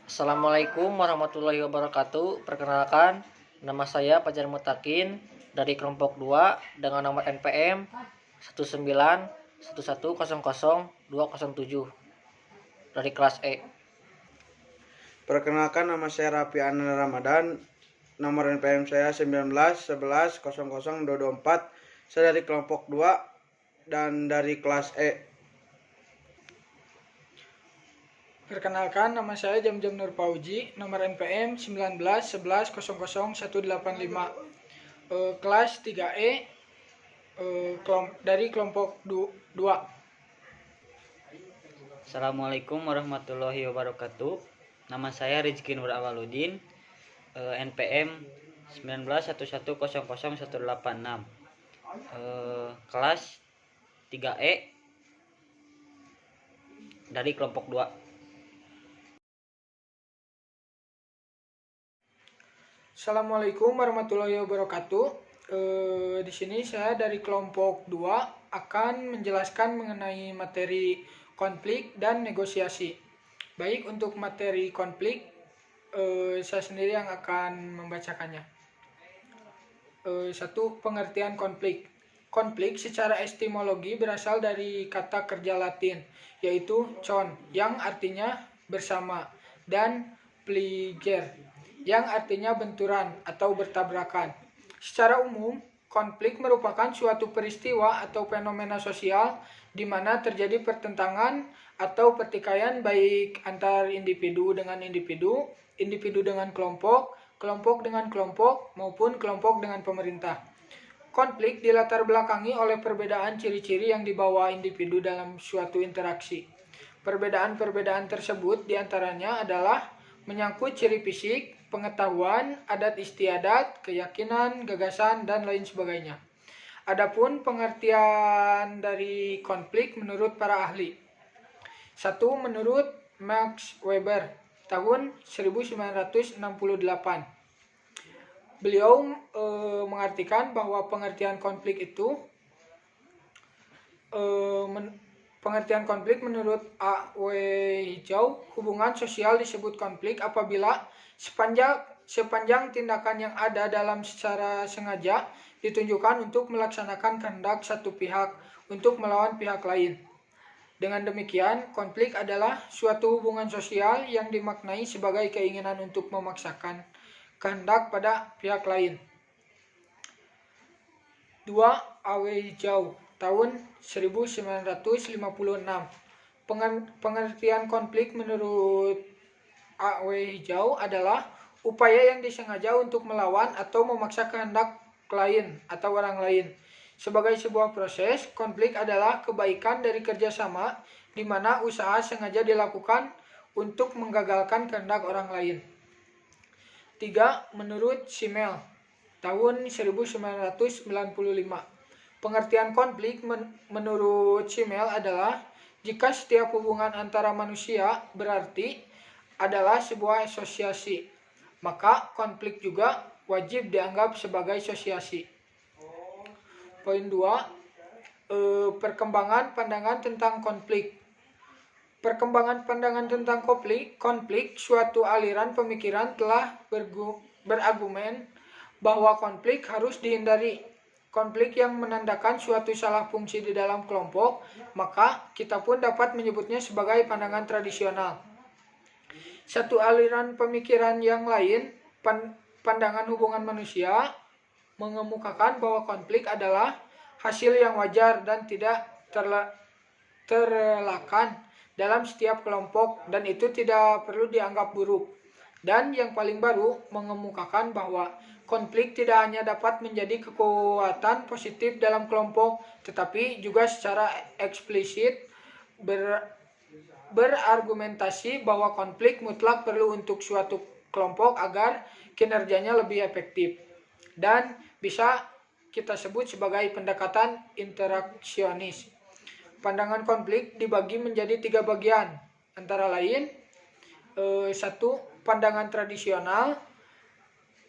Assalamualaikum warahmatullahi wabarakatuh. Perkenalkan, nama saya Fajar Mutakin dari kelompok 2 dengan nomor NPM 191100207 dari kelas E. Perkenalkan, nama saya Raffi Anand Ramadan, nomor NPM saya 1911100224. Saya dari kelompok 2 dan dari kelas E. Perkenalkan, nama saya Jamjam Nur Pauji, nomor NPM 1911100185, kelas 3E, dari kelompok 2. Assalamualaikum warahmatullahi wabarakatuh. Nama saya Rizky Nur Awaludin, NPM 1911000186, kelas 3E dari kelompok 2. Assalamualaikum warahmatullahi wabarakatuh. Di sini saya dari kelompok 2 akan menjelaskan mengenai materi konflik dan negosiasi. Baik, untuk materi konflik, saya sendiri yang akan membacakannya. 1. Pengertian konflik. Konflik secara etimologi berasal dari kata kerja Latin, yaitu con, yang artinya bersama, dan pliger, yang artinya benturan atau bertabrakan. Secara umum, konflik merupakan suatu peristiwa atau fenomena sosial di mana terjadi pertentangan atau pertikaian baik antar individu dengan individu, individu dengan kelompok, kelompok dengan kelompok, maupun kelompok dengan pemerintah. Konflik dilatar belakangi oleh perbedaan ciri-ciri yang dibawa individu dalam suatu interaksi. Perbedaan-perbedaan tersebut diantaranya adalah menyangkut ciri fisik, pengetahuan, adat istiadat, keyakinan, gagasan, dan lain sebagainya. Adapun pengertian dari konflik menurut para ahli. 1. Menurut Max Weber tahun 1968. Beliau mengartikan bahwa pengertian konflik itu pengertian konflik menurut A.W. Hijau, hubungan sosial disebut konflik apabila sepanjang tindakan yang ada dalam secara sengaja ditunjukkan untuk melaksanakan kehendak satu pihak untuk melawan pihak lain. Dengan demikian, konflik adalah suatu hubungan sosial yang dimaknai sebagai keinginan untuk memaksakan kehendak pada pihak lain. 2. A.W. Hijau tahun 1956. Pengertian konflik menurut A.W. Hijau adalah upaya yang disengaja untuk melawan atau memaksa kehendak lain atau orang lain. Sebagai sebuah proses, konflik adalah kebaikan dari kerjasama di mana usaha sengaja dilakukan untuk menggagalkan kehendak orang lain. 3. Menurut Simmel tahun 1995. Pengertian konflik menurut Simmel adalah jika setiap hubungan antara manusia berarti adalah sebuah asosiasi, maka konflik juga wajib dianggap sebagai asosiasi. Poin 2. Perkembangan pandangan tentang konflik. Perkembangan pandangan tentang konflik suatu aliran pemikiran telah berargumen bahwa konflik harus dihindari. Konflik yang menandakan suatu salah fungsi di dalam kelompok, maka kita pun dapat menyebutnya sebagai pandangan tradisional. Satu aliran pemikiran yang lain, pandangan hubungan manusia, mengemukakan bahwa konflik adalah hasil yang wajar dan tidak terelakkan dalam setiap kelompok dan itu tidak perlu dianggap buruk. Dan yang paling baru, mengemukakan bahwa konflik tidak hanya dapat menjadi kekuatan positif dalam kelompok, tetapi juga secara eksplisit berargumentasi bahwa konflik mutlak perlu untuk suatu kelompok agar kinerjanya lebih efektif. Dan bisa kita sebut sebagai pendekatan interaksionis. Pandangan konflik dibagi menjadi 3 bagian, antara lain 1. Pandangan tradisional.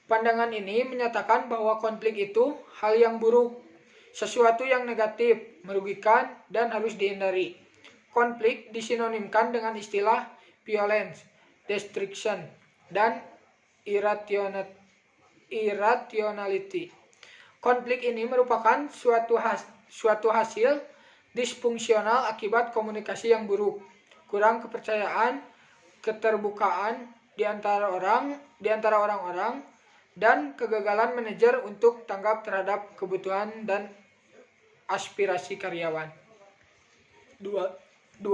Pandangan ini menyatakan bahwa konflik itu hal yang buruk, sesuatu yang negatif, merugikan, dan harus dihindari. Konflik disinonimkan dengan istilah violence, distraction, dan irrationality. Konflik ini merupakan suatu hasil disfungsional akibat komunikasi yang buruk, kurang kepercayaan, keterbukaan di antara orang-orang, dan kegagalan manajer untuk tanggap terhadap kebutuhan dan aspirasi karyawan. 2.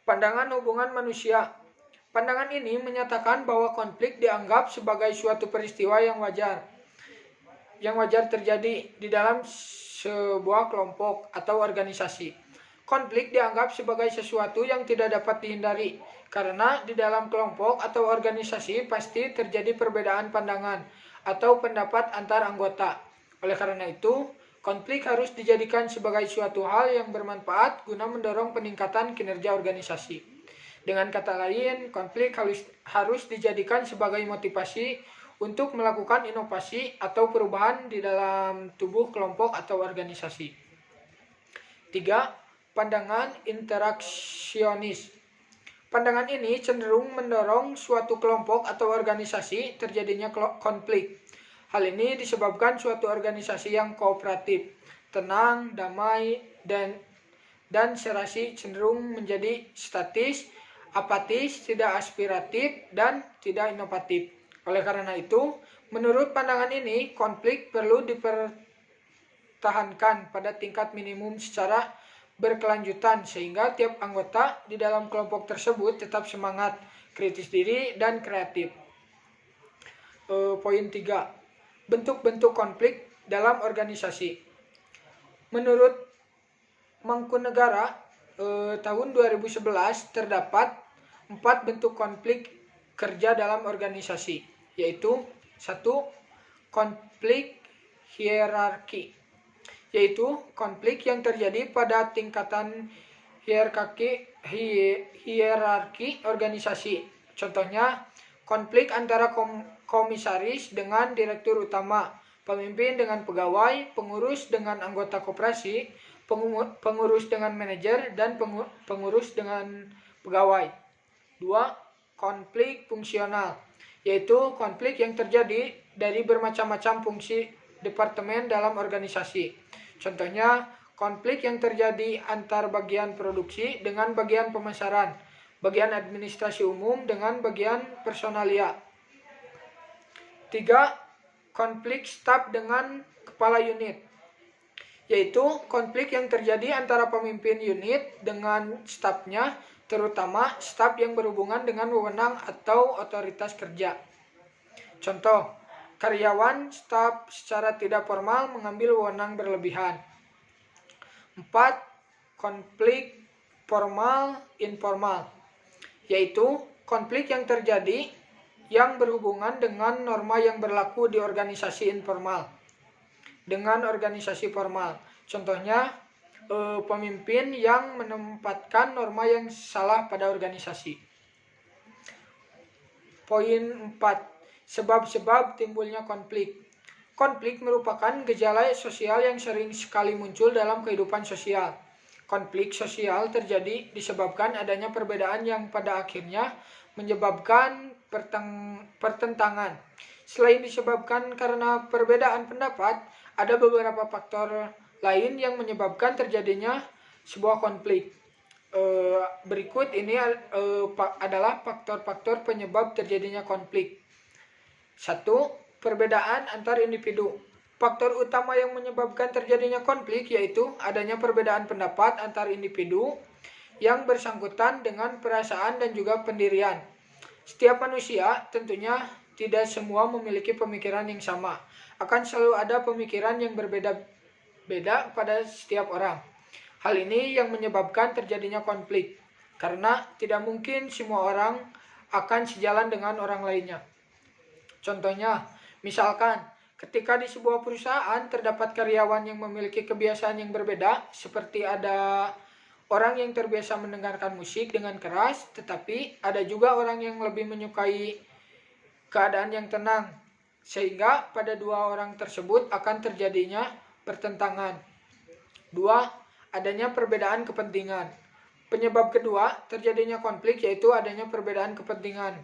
Pandangan hubungan manusia. Pandangan ini menyatakan bahwa konflik dianggap sebagai suatu peristiwa yang wajar terjadi di dalam sebuah kelompok atau organisasi. Konflik dianggap sebagai sesuatu yang tidak dapat dihindari, karena di dalam kelompok atau organisasi pasti terjadi perbedaan pandangan atau pendapat antar anggota. Oleh karena itu, konflik harus dijadikan sebagai suatu hal yang bermanfaat guna mendorong peningkatan kinerja organisasi. Dengan kata lain, konflik harus dijadikan sebagai motivasi untuk melakukan inovasi atau perubahan di dalam tubuh kelompok atau organisasi. 3. Pandangan interaksionis. Pandangan ini cenderung mendorong suatu kelompok atau organisasi terjadinya konflik. Hal ini disebabkan suatu organisasi yang kooperatif, tenang, damai, dan serasi cenderung menjadi statis, apatis, tidak aspiratif, dan tidak inovatif. Oleh karena itu, menurut pandangan ini, konflik perlu dipertahankan pada tingkat minimum secara berkelanjutan sehingga tiap anggota di dalam kelompok tersebut tetap semangat, kritis diri, dan kreatif. Poin 3. Bentuk-bentuk konflik dalam organisasi. Menurut Mangkunegara tahun 2011 terdapat 4 bentuk konflik kerja dalam organisasi, yaitu 1. Konflik hierarki, yaitu konflik yang terjadi pada tingkatan hierarki organisasi. Contohnya, konflik antara komisaris dengan direktur utama, pemimpin dengan pegawai, pengurus dengan anggota koperasi, pengurus dengan manajer, dan pengurus dengan pegawai. 2. Konflik fungsional, yaitu konflik yang terjadi dari bermacam-macam fungsi departemen dalam organisasi. Contohnya, konflik yang terjadi antar bagian produksi dengan bagian pemasaran, bagian administrasi umum dengan bagian personalia. 3. Konflik staf dengan kepala unit, yaitu konflik yang terjadi antara pemimpin unit dengan stafnya, terutama staf yang berhubungan dengan wewenang atau otoritas kerja. Contoh, karyawan staf secara tidak formal mengambil wewenang berlebihan. 4. Konflik formal-informal, yaitu konflik yang terjadi yang berhubungan dengan norma yang berlaku di organisasi informal dengan organisasi formal. Contohnya, pemimpin yang menempatkan norma yang salah pada organisasi. Poin 4. Sebab-sebab timbulnya konflik. Konflik merupakan gejala sosial yang sering sekali muncul dalam kehidupan sosial. Konflik sosial terjadi disebabkan adanya perbedaan yang pada akhirnya menyebabkan pertentangan. Selain disebabkan karena perbedaan pendapat, ada beberapa faktor lain yang menyebabkan terjadinya sebuah konflik. Berikut ini adalah faktor-faktor penyebab terjadinya konflik. 1. Perbedaan antar individu. Faktor utama yang menyebabkan terjadinya konflik yaitu adanya perbedaan pendapat antar individu yang bersangkutan dengan perasaan dan juga pendirian. Setiap manusia tentunya tidak semua memiliki pemikiran yang sama. Akan selalu ada pemikiran yang berbeda-beda pada setiap orang. Hal ini yang menyebabkan terjadinya konflik, karena tidak mungkin semua orang akan sejalan dengan orang lainnya. Contohnya, misalkan ketika di sebuah perusahaan terdapat karyawan yang memiliki kebiasaan yang berbeda, seperti ada orang yang terbiasa mendengarkan musik dengan keras, tetapi ada juga orang yang lebih menyukai keadaan yang tenang, sehingga pada dua orang tersebut akan terjadinya pertentangan. 2. Adanya perbedaan kepentingan. Penyebab kedua terjadinya konflik yaitu adanya perbedaan kepentingan.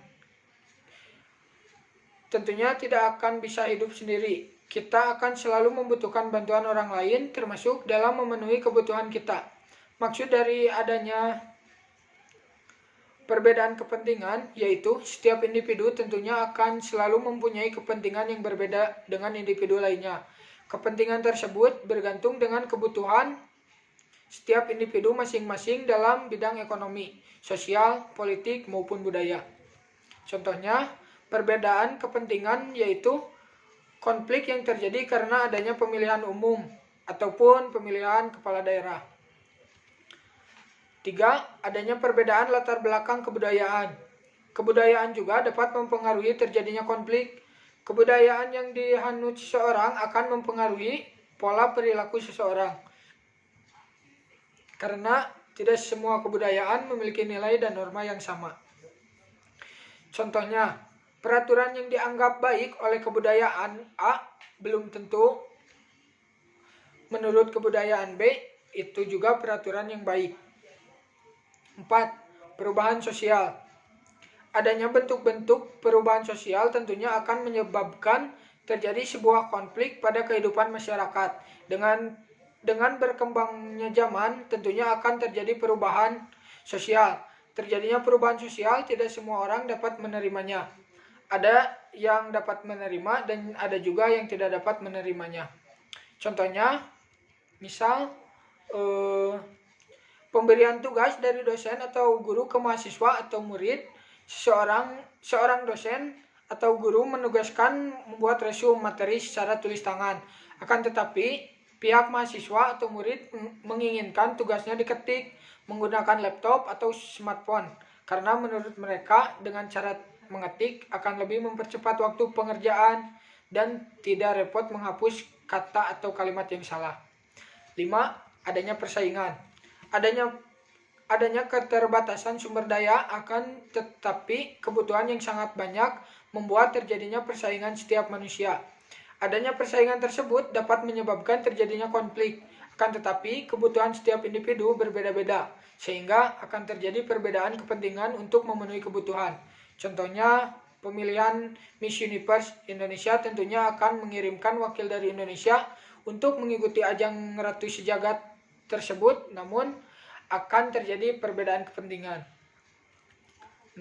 Tentunya tidak akan bisa hidup sendiri. Kita akan selalu membutuhkan bantuan orang lain termasuk dalam memenuhi kebutuhan kita. Maksud dari adanya perbedaan kepentingan yaitu setiap individu tentunya akan selalu mempunyai kepentingan yang berbeda dengan individu lainnya. Kepentingan tersebut bergantung dengan kebutuhan setiap individu masing-masing dalam bidang ekonomi, sosial, politik, maupun budaya. Contohnya, perbedaan kepentingan yaitu konflik yang terjadi karena adanya pemilihan umum ataupun pemilihan kepala daerah. 3. Adanya perbedaan latar belakang kebudayaan. Kebudayaan juga dapat mempengaruhi terjadinya konflik. Kebudayaan yang dianut seseorang akan mempengaruhi pola perilaku seseorang. Karena tidak semua kebudayaan memiliki nilai dan norma yang sama. Contohnya, peraturan yang dianggap baik oleh kebudayaan A belum tentu menurut kebudayaan B itu juga peraturan yang baik. 4. Perubahan sosial. Adanya bentuk-bentuk perubahan sosial tentunya akan menyebabkan terjadi sebuah konflik pada kehidupan masyarakat. Dengan berkembangnya zaman, tentunya akan terjadi perubahan sosial. Terjadinya perubahan sosial, tidak semua orang dapat menerimanya. Ada yang dapat menerima dan ada juga yang tidak dapat menerimanya. Contohnya, misal pemberian tugas dari dosen atau guru ke mahasiswa atau murid, seorang dosen atau guru menugaskan membuat resume materi secara tulis tangan. Akan tetapi, pihak mahasiswa atau murid menginginkan tugasnya diketik menggunakan laptop atau smartphone karena menurut mereka dengan cara mengetik akan lebih mempercepat waktu pengerjaan dan tidak repot menghapus kata atau kalimat yang salah. 5. Adanya persaingan. Adanya keterbatasan sumber daya akan tetapi kebutuhan yang sangat banyak membuat terjadinya persaingan setiap manusia. Adanya persaingan tersebut dapat menyebabkan terjadinya konflik, akan tetapi kebutuhan setiap individu berbeda-beda, sehingga akan terjadi perbedaan kepentingan untuk memenuhi kebutuhan. Contohnya, pemilihan Miss Universe Indonesia tentunya akan mengirimkan wakil dari Indonesia untuk mengikuti ajang Ratu Sejagat tersebut, namun akan terjadi perbedaan kepentingan. 6.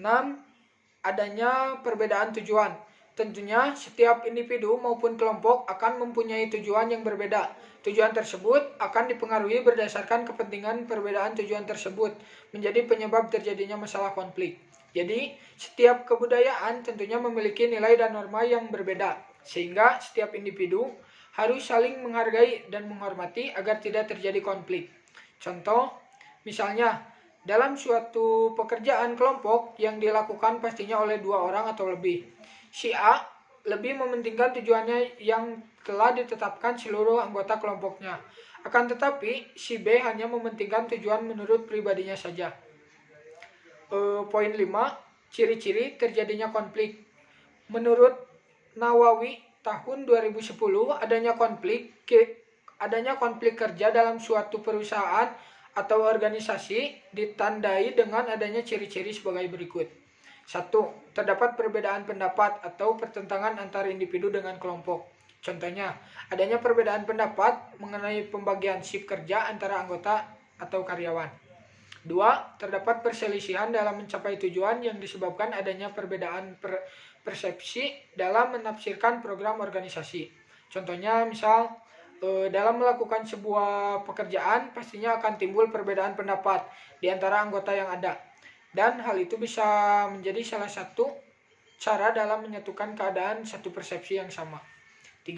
Adanya perbedaan tujuan. Tentunya setiap individu maupun kelompok akan mempunyai tujuan yang berbeda. Tujuan tersebut akan dipengaruhi berdasarkan kepentingan perbedaan tujuan tersebut menjadi penyebab terjadinya masalah konflik. Jadi, setiap kebudayaan tentunya memiliki nilai dan norma yang berbeda, sehingga setiap individu harus saling menghargai dan menghormati agar tidak terjadi konflik. Contoh, misalnya, dalam suatu pekerjaan kelompok yang dilakukan pastinya oleh 2 orang atau lebih. Si A lebih mementingkan tujuannya yang telah ditetapkan seluruh anggota kelompoknya. Akan tetapi, si B hanya mementingkan tujuan menurut pribadinya saja. Poin 5. Ciri-ciri terjadinya konflik. Menurut Nawawi tahun 2010, adanya konflik kerja dalam suatu perusahaan atau organisasi ditandai dengan adanya ciri-ciri sebagai berikut. 1. Terdapat perbedaan pendapat atau pertentangan antara individu dengan kelompok. Contohnya, adanya perbedaan pendapat mengenai pembagian shift kerja antara anggota atau karyawan. 2. Terdapat perselisihan dalam mencapai tujuan yang disebabkan adanya perbedaan persepsi dalam menafsirkan program organisasi. Contohnya, misal, dalam melakukan sebuah pekerjaan pastinya akan timbul perbedaan pendapat di antara anggota yang ada. Dan hal itu bisa menjadi salah satu cara dalam menyatukan keadaan satu persepsi yang sama. 3.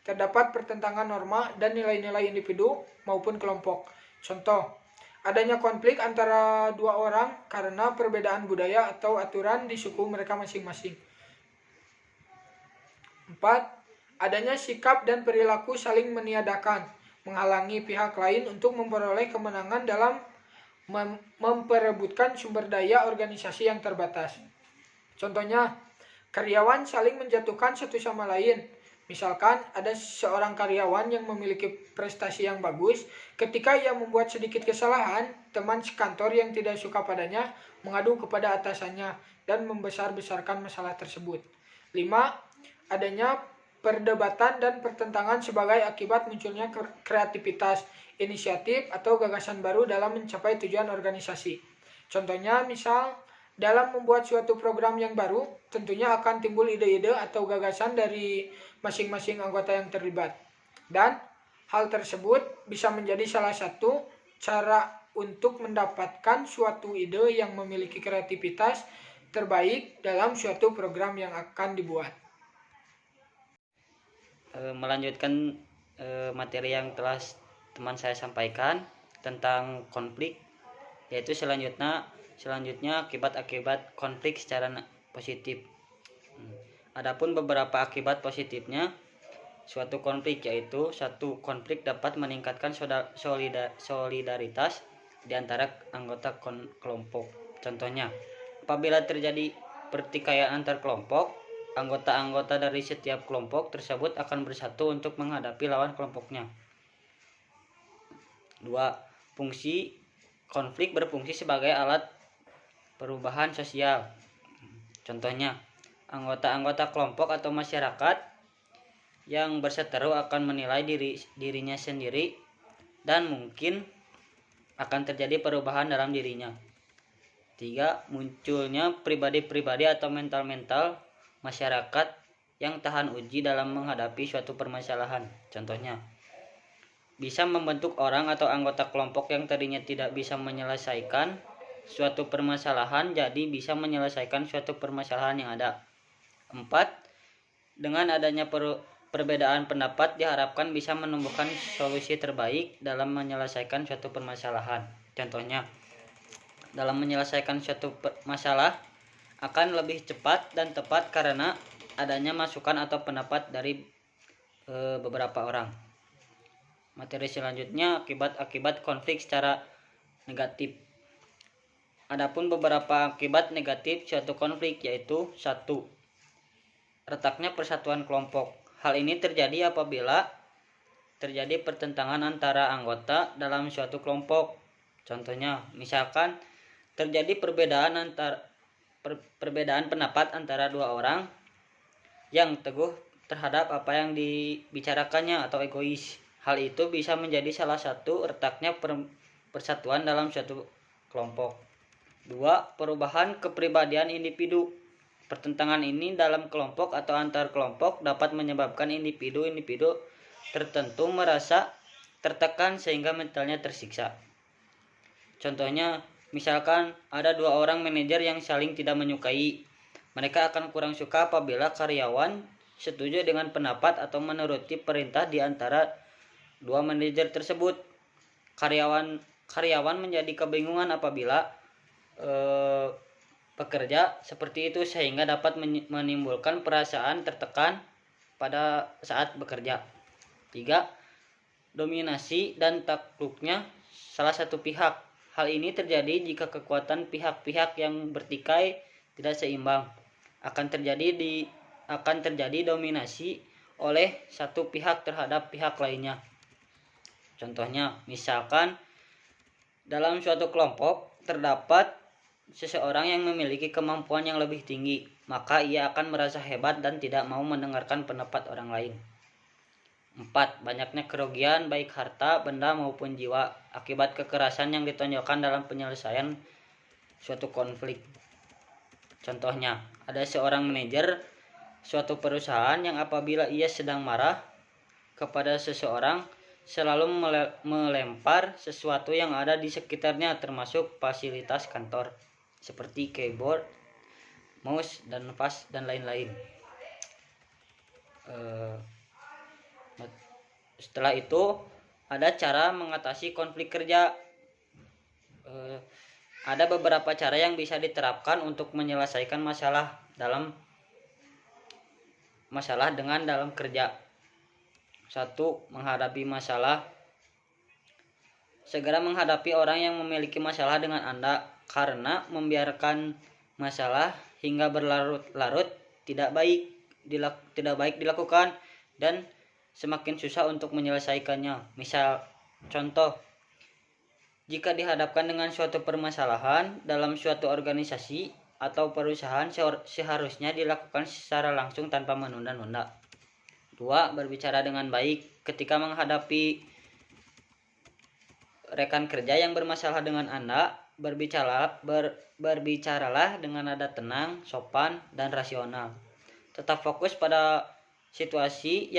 Terdapat pertentangan norma dan nilai-nilai individu maupun kelompok. Contoh, adanya konflik antara 2 orang karena perbedaan budaya atau aturan di suku mereka masing-masing. 4. Adanya sikap dan perilaku saling meniadakan, menghalangi pihak lain untuk memperoleh kemenangan dalam memperebutkan sumber daya organisasi yang terbatas. Contohnya, karyawan saling menjatuhkan satu sama lain. Misalkan ada seorang karyawan yang memiliki prestasi yang bagus, ketika ia membuat sedikit kesalahan, teman sekantor yang tidak suka padanya mengadu kepada atasannya dan membesar-besarkan masalah tersebut. 5. Adanya perdebatan dan pertentangan sebagai akibat munculnya kreativitas, inisiatif, atau gagasan baru dalam mencapai tujuan organisasi. Contohnya, misal dalam membuat suatu program yang baru, tentunya akan timbul ide-ide atau gagasan dari masing-masing anggota yang terlibat. Dan hal tersebut bisa menjadi salah satu cara untuk mendapatkan suatu ide yang memiliki kreativitas terbaik dalam suatu program yang akan dibuat. Melanjutkan materi yang telah teman saya sampaikan tentang konflik, yaitu selanjutnya akibat-akibat konflik secara positif. Adapun beberapa akibat positifnya suatu konflik, yaitu satu konflik dapat meningkatkan solidaritas di antara anggota kelompok. Contohnya, apabila terjadi pertikaian antar kelompok, anggota-anggota dari setiap kelompok tersebut akan bersatu untuk menghadapi lawan kelompoknya. 2. Fungsi konflik berfungsi sebagai alat perubahan sosial. Contohnya, anggota-anggota kelompok atau masyarakat yang berseteru akan menilai dirinya sendiri dan mungkin akan terjadi perubahan dalam dirinya. 3. Munculnya pribadi-pribadi atau mental masyarakat yang tahan uji dalam menghadapi suatu permasalahan. Contohnya, bisa membentuk orang atau anggota kelompok yang tadinya tidak bisa menyelesaikan suatu permasalahan jadi bisa menyelesaikan suatu permasalahan yang ada. 4. Dengan adanya perbedaan pendapat diharapkan bisa menumbuhkan solusi terbaik dalam menyelesaikan suatu permasalahan. Contohnya, dalam menyelesaikan suatu masalah akan lebih cepat dan tepat karena adanya masukan atau pendapat dari beberapa orang. Materi selanjutnya akibat konflik secara negatif. Adapun beberapa akibat negatif suatu konflik, yaitu 1. Retaknya persatuan kelompok. Hal ini terjadi apabila terjadi pertentangan antara anggota dalam suatu kelompok. Contohnya, misalkan terjadi perbedaan pendapat antara dua orang yang teguh terhadap apa yang dibicarakannya atau egois. Hal itu bisa menjadi salah satu retaknya persatuan dalam suatu kelompok. 2. Perubahan kepribadian individu. Pertentangan ini dalam kelompok atau antar kelompok dapat menyebabkan individu-individu tertentu merasa tertekan sehingga mentalnya tersiksa. Contohnya, misalkan ada dua orang manajer yang saling tidak menyukai. Mereka akan kurang suka apabila karyawan setuju dengan pendapat atau menuruti perintah di antara dua manajer tersebut. Karyawan menjadi kebingungan apabila pekerja seperti itu sehingga dapat menimbulkan perasaan tertekan pada saat bekerja. 3. Dominasi dan takluknya salah satu pihak. Hal ini terjadi jika kekuatan pihak-pihak yang bertikai tidak seimbang. Akan terjadi dominasi oleh satu pihak terhadap pihak lainnya. Contohnya, misalkan dalam suatu kelompok terdapat seseorang yang memiliki kemampuan yang lebih tinggi, maka ia akan merasa hebat dan tidak mau mendengarkan pendapat orang lain. 4. Banyaknya kerugian baik harta, benda maupun jiwa akibat kekerasan yang ditonjolkan dalam penyelesaian suatu konflik. Contohnya, ada seorang manajer suatu perusahaan yang apabila ia sedang marah kepada seseorang selalu melempar sesuatu yang ada di sekitarnya termasuk fasilitas kantor seperti keyboard, mouse, dan vas dan lain-lain. Setelah itu ada cara mengatasi konflik kerja. Ada beberapa cara yang bisa diterapkan untuk menyelesaikan masalah dalam kerja. 1. Menghadapi masalah. Segera menghadapi orang yang memiliki masalah dengan Anda, karena membiarkan masalah hingga berlarut-larut tidak baik dilakukan. dan semakin susah untuk menyelesaikannya. Misal contoh, jika dihadapkan dengan suatu permasalahan dalam suatu organisasi atau perusahaan, seharusnya dilakukan secara langsung tanpa menunda-nunda. 2. Berbicara dengan baik. Ketika menghadapi rekan kerja yang bermasalah dengan Anda, berbicaralah dengan nada tenang, sopan, dan rasional. Tetap fokus pada situasi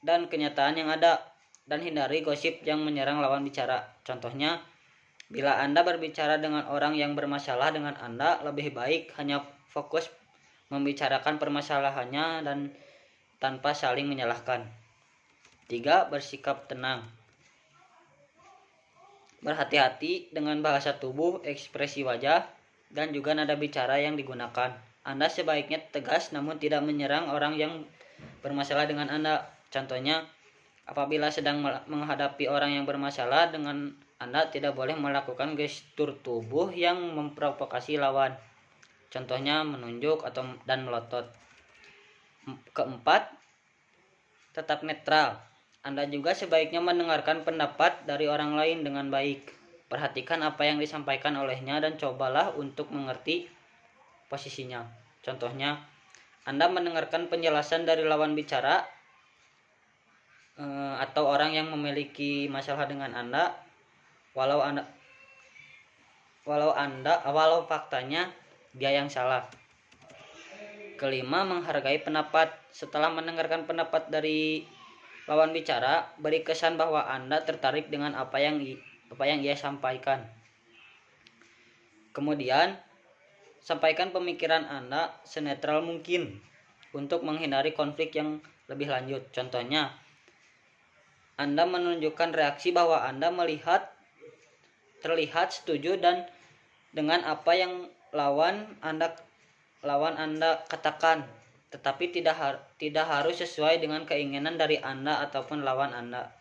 dan kenyataan yang ada, dan hindari gosip yang menyerang lawan bicara. Contohnya, bila Anda berbicara dengan orang yang bermasalah dengan Anda, lebih baik hanya fokus membicarakan permasalahannya dan tanpa saling menyalahkan. 3. Bersikap tenang. Berhati-hati dengan bahasa tubuh, ekspresi wajah, dan juga nada bicara yang digunakan. Anda sebaiknya tegas namun tidak menyerang orang yang bermasalah dengan Anda. Contohnya, apabila sedang menghadapi orang yang bermasalah dengan Anda, tidak boleh melakukan gestur tubuh yang memprovokasi lawan. Contohnya menunjuk dan melotot. 4. Tetap netral. Anda juga sebaiknya mendengarkan pendapat dari orang lain dengan baik. Perhatikan apa yang disampaikan olehnya dan cobalah untuk mengerti posisinya. Contohnya, Anda mendengarkan penjelasan dari lawan bicara atau orang yang memiliki masalah dengan Anda, walau faktanya dia yang salah. 5. Menghargai pendapat. Setelah mendengarkan pendapat dari lawan bicara, beri kesan bahwa Anda tertarik dengan apa yang ia sampaikan. Kemudian, sampaikan pemikiran Anda senetral mungkin untuk menghindari konflik yang lebih lanjut. Contohnya, Anda menunjukkan reaksi bahwa Anda terlihat setuju dengan apa yang lawan Anda katakan, tetapi tidak harus sesuai dengan keinginan dari Anda ataupun lawan Anda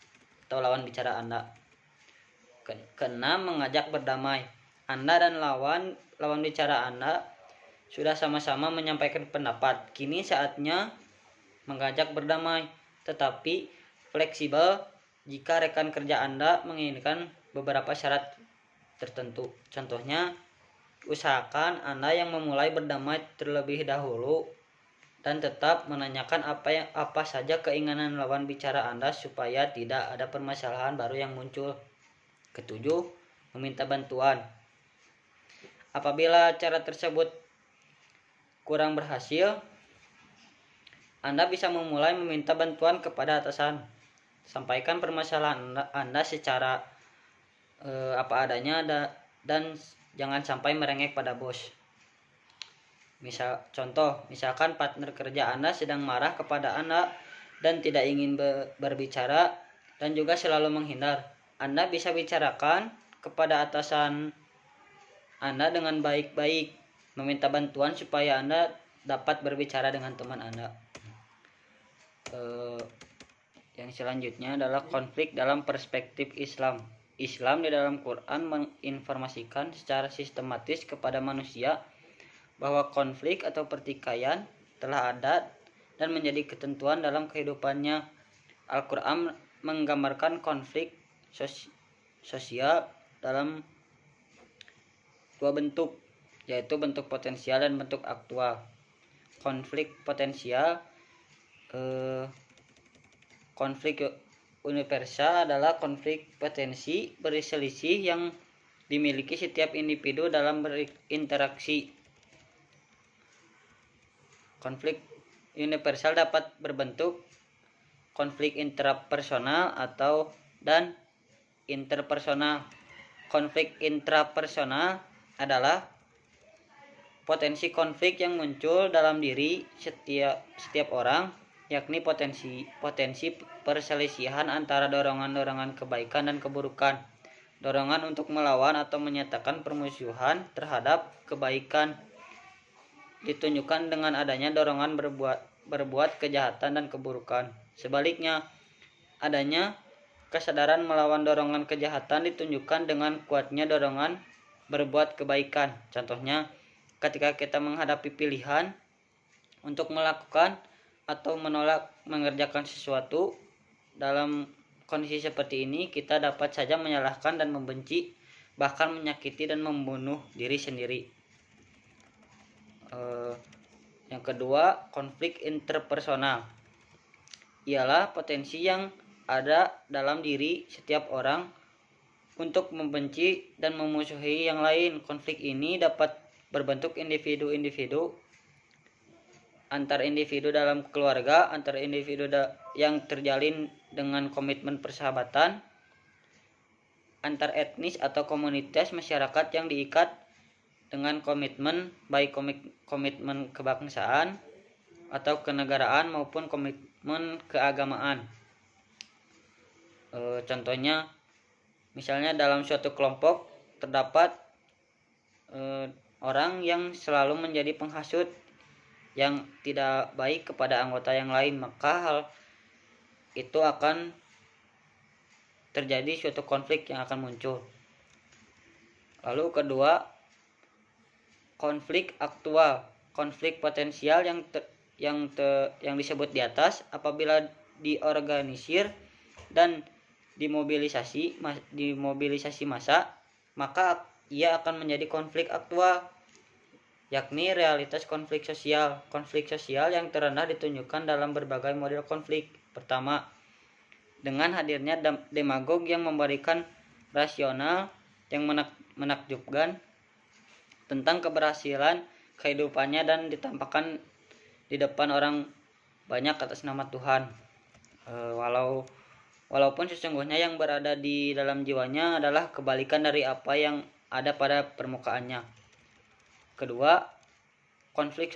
atau lawan bicara Anda. 6. Mengajak berdamai. Anda dan lawan bicara Anda sudah sama-sama menyampaikan pendapat. Kini saatnya mengajak berdamai, tetapi fleksibel jika rekan kerja Anda menginginkan beberapa syarat tertentu. Contohnya, usahakan Anda yang memulai berdamai terlebih dahulu dan tetap menanyakan apa saja keinginan lawan bicara Anda supaya tidak ada permasalahan baru yang muncul. 7. Meminta bantuan. Apabila cara tersebut kurang berhasil, Anda bisa memulai meminta bantuan kepada atasan. Sampaikan permasalahan Anda secara apa adanya dan jangan sampai merengek pada bos. Misalkan partner kerja Anda sedang marah kepada Anda dan tidak ingin berbicara dan juga selalu menghindar. Anda bisa bicarakan kepada atasan Anda dengan baik-baik, meminta bantuan supaya Anda dapat berbicara dengan teman Anda. Yang selanjutnya adalah konflik dalam perspektif Islam. Islam di dalam Quran menginformasikan secara sistematis kepada manusia bahwa konflik atau pertikaian telah ada dan menjadi ketentuan dalam kehidupannya. Al-Quran menggambarkan konflik sosial dalam dua bentuk, yaitu bentuk potensial dan bentuk aktual. Konflik potensial, konflik universal adalah konflik potensi berselisih yang dimiliki setiap individu dalam berinteraksi. Konflik universal dapat berbentuk konflik intrapersonal dan interpersonal. Konflik intrapersonal adalah potensi konflik yang muncul dalam diri setiap orang, yakni potensi perselisihan antara dorongan-dorongan kebaikan dan keburukan. Dorongan untuk melawan atau menyatakan permusuhan terhadap kebaikan ditunjukkan dengan adanya dorongan berbuat kejahatan dan keburukan. Sebaliknya, adanya kesadaran melawan dorongan kejahatan ditunjukkan dengan kuatnya dorongan berbuat kebaikan. Contohnya, ketika kita menghadapi pilihan untuk melakukan atau menolak mengerjakan sesuatu. Dalam kondisi seperti ini kita dapat saja menyalahkan dan membenci, bahkan menyakiti dan membunuh diri sendiri. Yang kedua, konflik interpersonal ialah potensi yang ada dalam diri setiap orang untuk membenci dan memusuhi yang lain. Konflik ini dapat berbentuk individu-individu, antar individu dalam keluarga, antar individu yang terjalin dengan komitmen persahabatan, antar etnis atau komunitas masyarakat yang diikat dengan komitmen, baik komitmen kebangsaan atau kenegaraan maupun komitmen keagamaan. Contohnya, misalnya dalam suatu kelompok terdapat orang yang selalu menjadi penghasut yang tidak baik kepada anggota yang lain, maka hal itu akan terjadi suatu konflik yang akan muncul. Lalu kedua, konflik aktual, konflik potensial yang disebut di atas apabila diorganisir dan dimobilisasi massa, maka ia akan menjadi konflik aktual, yakni realitas konflik sosial. Konflik sosial yang terendah ditunjukkan dalam berbagai model konflik. Pertama, dengan hadirnya demagog yang memberikan rasional yang menakjubkan tentang keberhasilan kehidupannya dan ditampakkan di depan orang banyak atas nama Tuhan, walaupun sesungguhnya yang berada di dalam jiwanya adalah kebalikan dari apa yang ada pada permukaannya. Kedua, konflik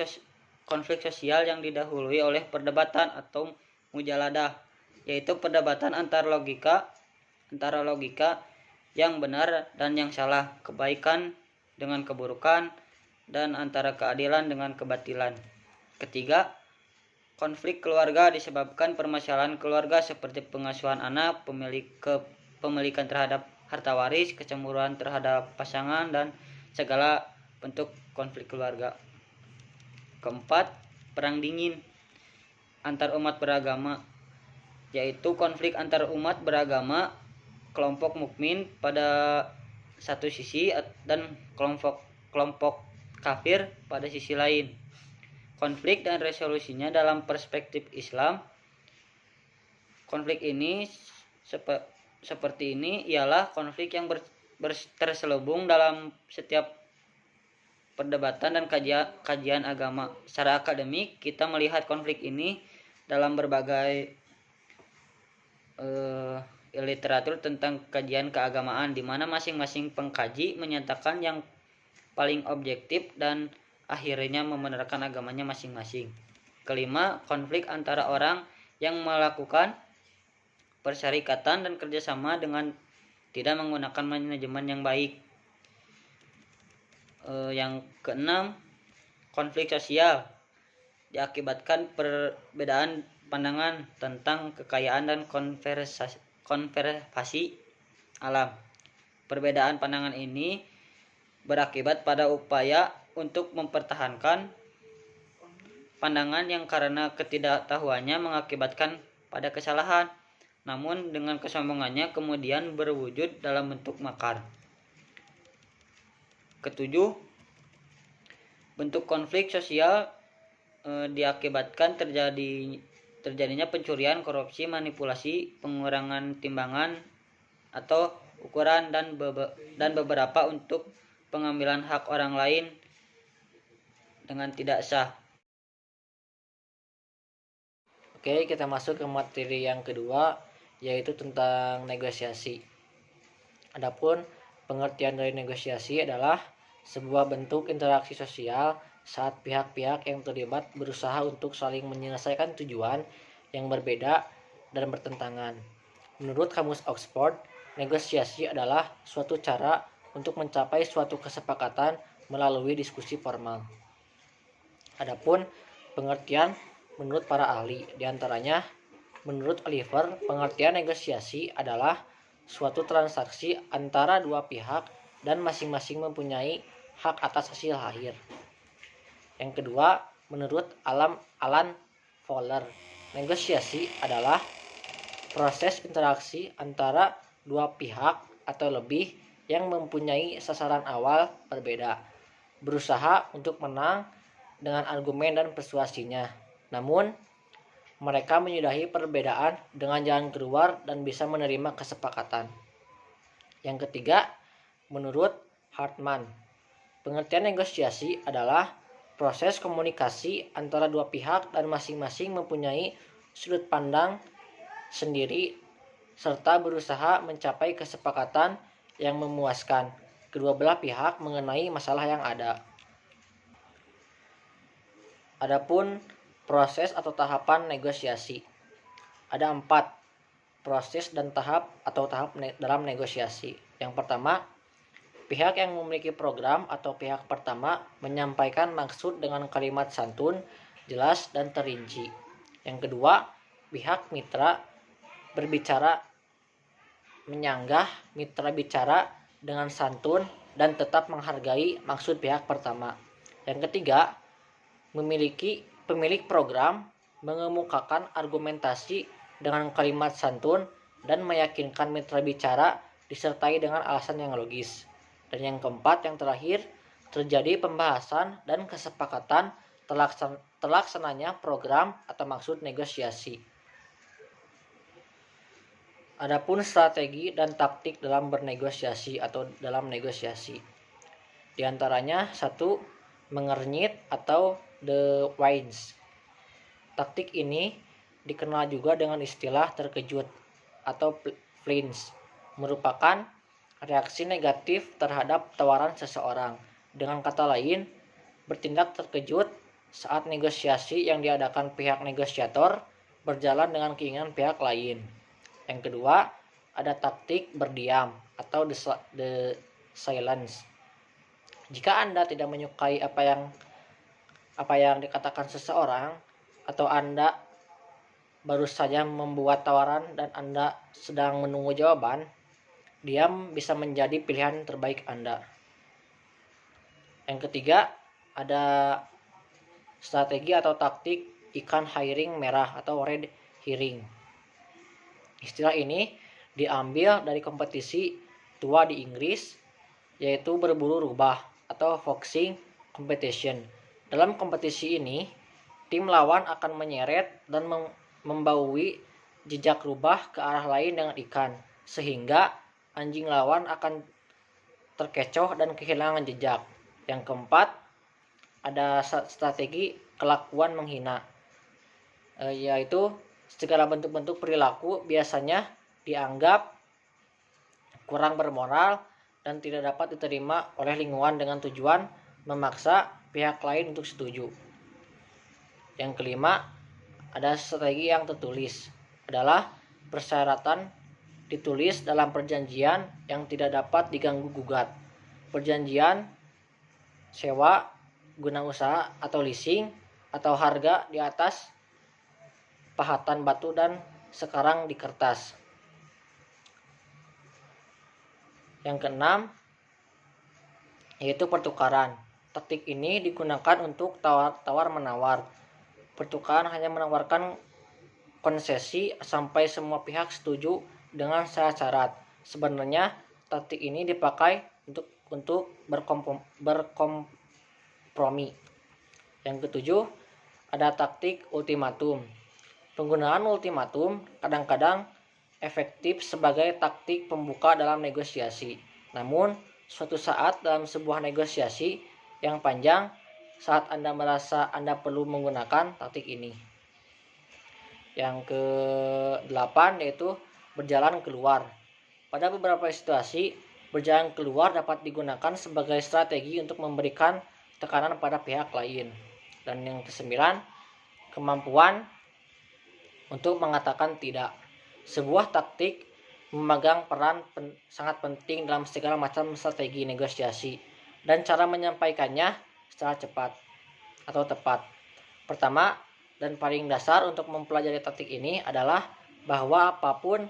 sosial yang didahului oleh perdebatan atau mujaladah, yaitu perdebatan antara logika yang benar dan yang salah, kebaikan dengan keburukan, dan antara keadilan dengan kebatilan. Ketiga, konflik keluarga disebabkan permasalahan keluarga seperti pengasuhan anak, kepemilikan terhadap harta waris, kecemburuan terhadap pasangan, dan segala bentuk konflik keluarga. Keempat, perang dingin antar umat beragama, yaitu konflik antar umat beragama, kelompok mukmin pada satu sisi dan kelompok kafir pada sisi lain. Konflik dan resolusinya dalam perspektif Islam, konflik ini seperti ini ialah konflik yang terselubung dalam setiap perdebatan dan kajian agama. Secara akademik, kita melihat konflik ini dalam berbagai literatur tentang kajian keagamaan, di mana masing-masing pengkaji menyatakan yang paling objektif dan akhirnya membenarkan agamanya masing-masing. Kelima, konflik antara orang yang melakukan persyarikatan dan kerjasama dengan tidak menggunakan manajemen yang baik. Yang keenam, konflik sosial diakibatkan perbedaan pandangan tentang kekayaan dan konservasi alam. Perbedaan pandangan ini berakibat pada upaya untuk mempertahankan pandangan yang karena ketidaktahuannya mengakibatkan pada kesalahan, namun dengan kesombongannya kemudian berwujud dalam bentuk makar. Ketujuh, bentuk konflik sosial diakibatkan terjadinya pencurian, korupsi, manipulasi, pengurangan timbangan atau ukuran dan beberapa untuk pengambilan hak orang lain dengan tidak sah. Oke, kita masuk ke materi yang kedua, yaitu tentang negosiasi. Adapun pengertian dari negosiasi adalah sebuah bentuk interaksi sosial saat pihak-pihak yang terlibat berusaha untuk saling menyelesaikan tujuan yang berbeda dan bertentangan. Menurut Kamus Oxford, negosiasi adalah suatu cara untuk mencapai suatu kesepakatan melalui diskusi formal. Adapun pengertian menurut para ahli, diantaranya menurut Oliver, pengertian negosiasi adalah suatu transaksi antara dua pihak dan masing-masing mempunyai hak atas hasil akhir. Yang kedua, menurut Alan Fowler. Negosiasi adalah proses interaksi antara dua pihak atau lebih yang mempunyai sasaran awal berbeda, berusaha untuk menang dengan argumen dan persuasinya. Namun, mereka menyudahi perbedaan dengan jalan keluar dan bisa menerima kesepakatan. Yang ketiga, menurut Hartman, pengertian negosiasi adalah proses komunikasi antara dua pihak dan masing-masing mempunyai sudut pandang sendiri serta berusaha mencapai kesepakatan yang memuaskan kedua belah pihak mengenai masalah yang ada. Adapun proses atau tahapan negosiasi. Ada 4 proses dan tahap dalam negosiasi. Yang pertama, pihak yang memiliki program atau pihak pertama menyampaikan maksud dengan kalimat santun, jelas, dan terinci. Yang kedua, pihak mitra berbicara menyanggah mitra bicara dengan santun dan tetap menghargai maksud pihak pertama. Yang ketiga, pemilik program mengemukakan argumentasi dengan kalimat santun dan meyakinkan mitra bicara disertai dengan alasan yang logis. Dan yang keempat, yang terakhir, terjadi pembahasan dan kesepakatan terlaksananya program atau maksud negosiasi. Adapun strategi dan taktik dalam bernegosiasi atau dalam negosiasi. Di antaranya 1. Mengernyit atau the wines. Taktik ini dikenal juga dengan istilah terkejut atau flinch, merupakan reaksi negatif terhadap tawaran seseorang. Dengan kata lain, bertindak terkejut saat negosiasi yang diadakan pihak negosiator berjalan dengan keinginan pihak lain. Yang kedua, ada taktik berdiam atau the silence. Jika Anda tidak menyukai apa yang dikatakan seseorang, atau Anda baru saja membuat tawaran dan Anda sedang menunggu jawaban, diam bisa menjadi pilihan terbaik Anda. Yang ketiga, ada strategi atau taktik ikan hiring merah atau red herring. Istilah ini diambil dari kompetisi tua di Inggris, yaitu berburu rubah atau foxing competition. Dalam kompetisi ini, tim lawan akan menyeret dan membaui jejak rubah ke arah lain dengan ikan, sehingga anjing lawan akan terkecoh dan kehilangan jejak. Yang keempat, ada strategi kelakuan menghina, yaitu segala bentuk-bentuk perilaku biasanya dianggap kurang bermoral dan tidak dapat diterima oleh lingkungan dengan tujuan memaksa pihak lain untuk setuju. Yang kelima, ada strategi yang tertulis, adalah persyaratan ditulis dalam perjanjian yang tidak dapat diganggu-gugat. Perjanjian sewa, guna usaha atau leasing, atau harga di atas pahatan batu dan sekarang di kertas. Yang keenam, yaitu pertukaran. Taktik ini digunakan untuk tawar-menawar. Pertukaran hanya menawarkan konsesi sampai semua pihak setuju dengan syarat-syarat. Sebenarnya taktik ini dipakai untuk berkompromi. Yang ketujuh, ada taktik ultimatum. Penggunaan ultimatum kadang-kadang efektif sebagai taktik pembuka dalam negosiasi. Namun, suatu saat dalam sebuah negosiasi yang panjang, saat Anda merasa Anda perlu menggunakan taktik ini. Yang ke-8 yaitu berjalan keluar. Pada beberapa situasi, berjalan keluar dapat digunakan sebagai strategi untuk memberikan tekanan pada pihak lain. Dan yang ke-9, kemampuan untuk mengatakan tidak. Sebuah taktik memegang peran sangat penting dalam segala macam strategi negosiasi, dan cara menyampaikannya secara cepat atau tepat. Pertama dan paling dasar untuk mempelajari taktik ini adalah bahwa apapun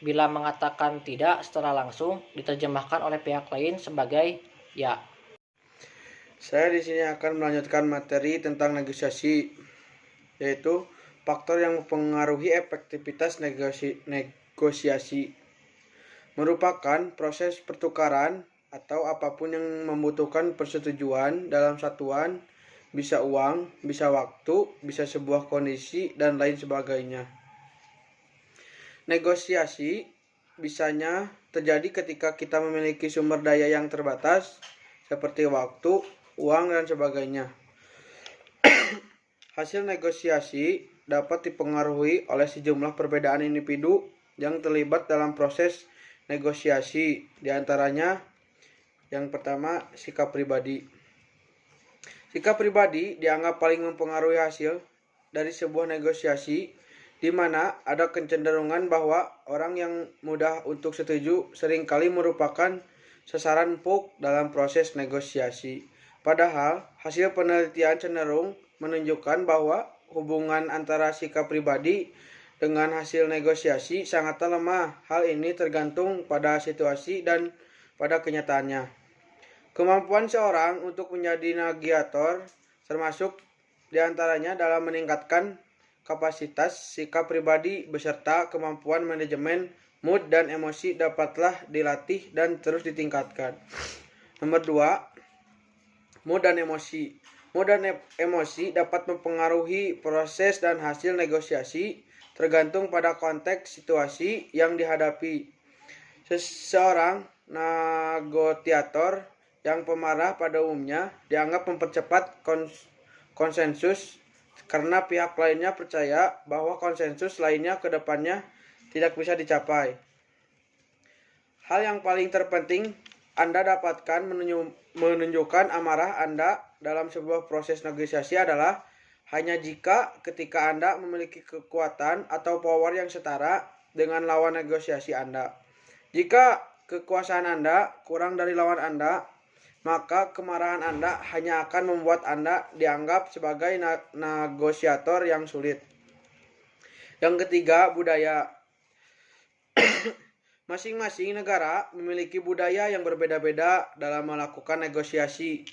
bila mengatakan tidak secara langsung diterjemahkan oleh pihak lain sebagai ya. Saya di sini akan melanjutkan materi tentang negosiasi. yaitu faktor yang mempengaruhi efektivitas negosiasi. Merupakan proses pertukaran atau apapun yang membutuhkan persetujuan dalam satuan, bisa uang, bisa waktu, bisa sebuah kondisi, dan lain sebagainya. Negosiasi bisanya terjadi ketika kita memiliki sumber daya yang terbatas, seperti waktu, uang, dan sebagainya. Hasil negosiasi dapat dipengaruhi oleh sejumlah perbedaan individu yang terlibat dalam proses negosiasi. Di antaranya, yang pertama, sikap pribadi. Sikap pribadi dianggap paling mempengaruhi hasil dari sebuah negosiasi, di mana ada kecenderungan bahwa orang yang mudah untuk setuju seringkali merupakan sasaran empuk dalam proses negosiasi. Padahal, hasil penelitian cenderung menunjukkan bahwa hubungan antara sikap pribadi dengan hasil negosiasi sangatlah lemah. Hal ini tergantung pada situasi dan pada kenyataannya. Kemampuan seorang untuk menjadi navigator termasuk diantaranya dalam meningkatkan kapasitas sikap pribadi beserta kemampuan manajemen mood dan emosi dapatlah dilatih dan terus ditingkatkan. Nomor 2, mood dan emosi. Mood dan emosi dapat mempengaruhi proses dan hasil negosiasi tergantung pada konteks situasi yang dihadapi. Seseorang negosiator yang pemarah pada umumnya dianggap mempercepat konsensus karena pihak lainnya percaya bahwa konsensus lainnya ke depannya tidak bisa dicapai. Hal yang paling terpenting Anda dapatkan menunjukkan amarah Anda dalam sebuah proses negosiasi adalah hanya jika ketika Anda memiliki kekuatan atau power yang setara dengan lawan negosiasi Anda. Jika kekuasaan Anda kurang dari lawan Anda, maka kemarahan Anda hanya akan membuat Anda dianggap sebagai negosiator yang sulit. Yang ketiga, budaya. Masing-masing negara memiliki budaya yang berbeda-beda dalam melakukan negosiasi.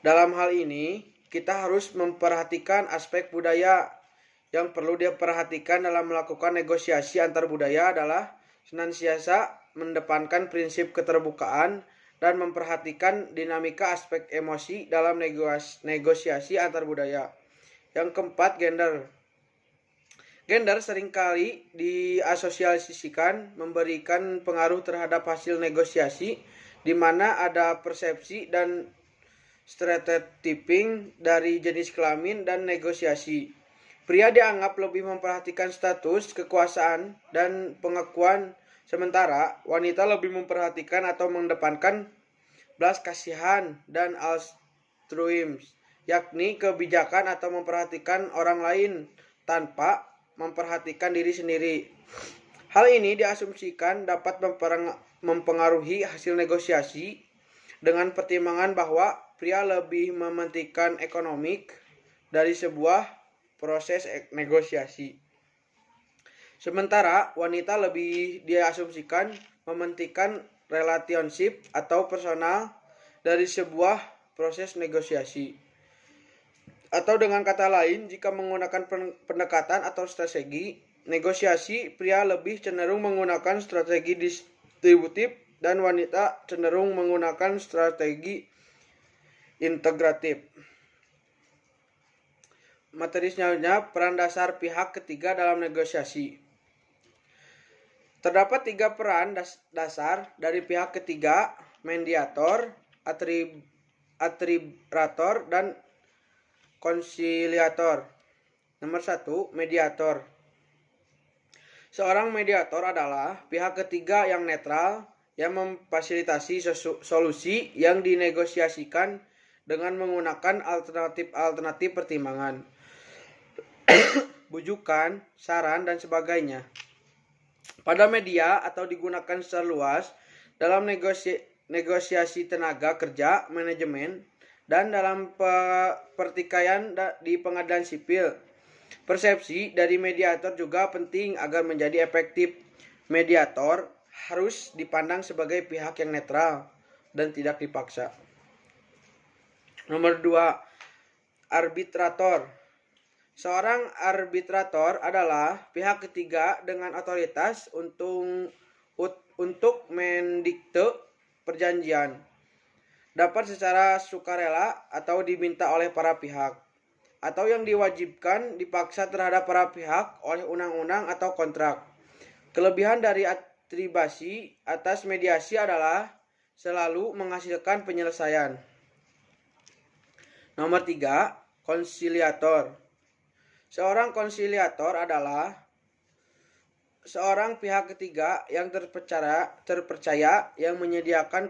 Dalam hal ini, kita harus memperhatikan aspek budaya. Yang perlu diperhatikan dalam melakukan negosiasi antar budaya adalah senantiasa mendepankan prinsip keterbukaan dan memperhatikan dinamika aspek emosi dalam negosiasi antar budaya. Yang keempat, gender. Gender seringkali diasosiasikan memberikan pengaruh terhadap hasil negosiasi, di mana ada persepsi dan stereotyping dari jenis kelamin dan negosiasi. Pria dianggap lebih memperhatikan status, kekuasaan, dan pengakuan, sementara wanita lebih memperhatikan atau mengedepankan belas kasihan dan altruisme, yakni kebijakan atau memperhatikan orang lain tanpa memperhatikan diri sendiri. Hal ini diasumsikan dapat mempengaruhi hasil negosiasi dengan pertimbangan bahwa pria lebih mementingkan ekonomik dari sebuah proses negosiasi. Sementara wanita lebih diasumsikan mementingkan relationship atau personal dari sebuah proses negosiasi. Atau dengan kata lain, jika menggunakan pendekatan atau strategi negosiasi, pria lebih cenderung menggunakan strategi distributif dan wanita cenderung menggunakan strategi integratif. Materi selanjutnya, peran dasar pihak ketiga dalam negosiasi. Terdapat 3 peran dasar dari pihak ketiga: mediator, arbitrator, dan konsiliator. Nomor 1, mediator. Seorang mediator adalah pihak ketiga yang netral yang memfasilitasi solusi yang dinegosiasikan dengan menggunakan alternatif pertimbangan, bujukan, saran, dan sebagainya. Pada media atau digunakan secara luas dalam negosiasi tenaga kerja, manajemen, dan dalam pertikaian di pengadilan sipil. Persepsi dari mediator juga penting agar menjadi efektif. Mediator harus dipandang sebagai pihak yang netral dan tidak dipaksa. Nomor 2, arbitrator. Seorang arbitrator adalah pihak ketiga dengan otoritas untuk mendikte perjanjian. Dapat secara sukarela atau diminta oleh para pihak, atau yang diwajibkan dipaksa terhadap para pihak oleh undang-undang atau kontrak. Kelebihan dari atribasi atas mediasi adalah selalu menghasilkan penyelesaian. Nomor 3, konsiliator. Seorang konsiliator adalah seorang pihak ketiga yang terpercaya yang menyediakan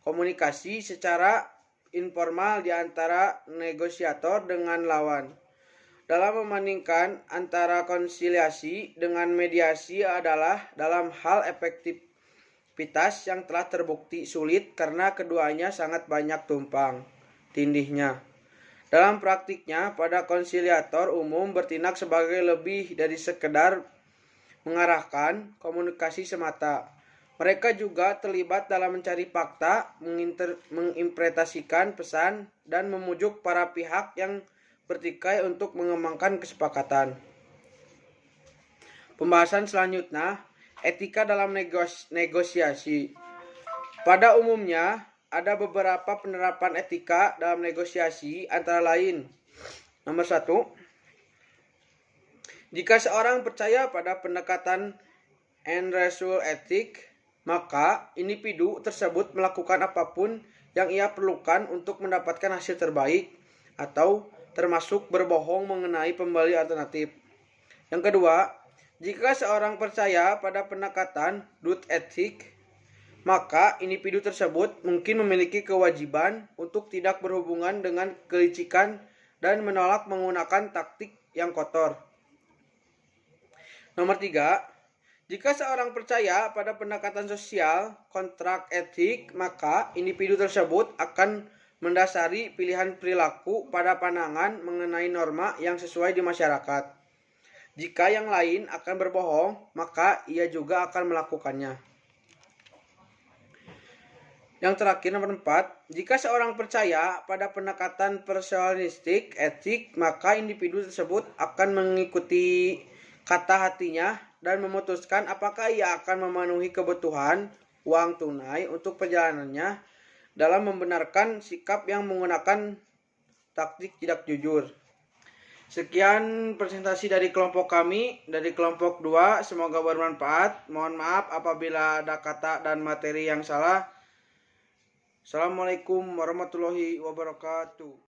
komunikasi secara informal di antara negosiator dengan lawan. Dalam membandingkan antara konsiliasi dengan mediasi adalah dalam hal efektivitas yang telah terbukti sulit karena keduanya sangat banyak tumpang tindihnya. Dalam praktiknya, pada konsiliator umum bertindak sebagai lebih dari sekedar mengarahkan komunikasi semata. Mereka juga terlibat dalam mencari fakta, menginterpretasikan pesan, dan memujuk para pihak yang bertikai untuk mengembangkan kesepakatan. Pembahasan selanjutnya, etika dalam negosiasi. Pada umumnya, ada beberapa penerapan etika dalam negosiasi, antara lain. Nomor 1, jika seorang percaya pada pendekatan and result etik, maka individu tersebut melakukan apapun yang ia perlukan untuk mendapatkan hasil terbaik, atau termasuk berbohong mengenai pembeli alternatif. Yang kedua, jika seorang percaya pada pendekatan duty etik, maka individu tersebut mungkin memiliki kewajiban untuk tidak berhubungan dengan kelicikan dan menolak menggunakan taktik yang kotor. Nomor 3, jika seorang percaya pada pendekatan sosial kontrak etik, maka individu tersebut akan mendasari pilihan perilaku pada pandangan mengenai norma yang sesuai di masyarakat. Jika yang lain akan berbohong, maka ia juga akan melakukannya. Yang terakhir, nomor 4, jika seorang percaya pada pendekatan personalistik etik, maka individu tersebut akan mengikuti kata hatinya dan memutuskan apakah ia akan memenuhi kebutuhan uang tunai untuk perjalanannya dalam membenarkan sikap yang menggunakan taktik tidak jujur. Sekian presentasi dari kelompok kami, dari kelompok 2. Semoga bermanfaat. Mohon maaf apabila ada kata dan materi yang salah. Assalamualaikum warahmatullahi wabarakatuh.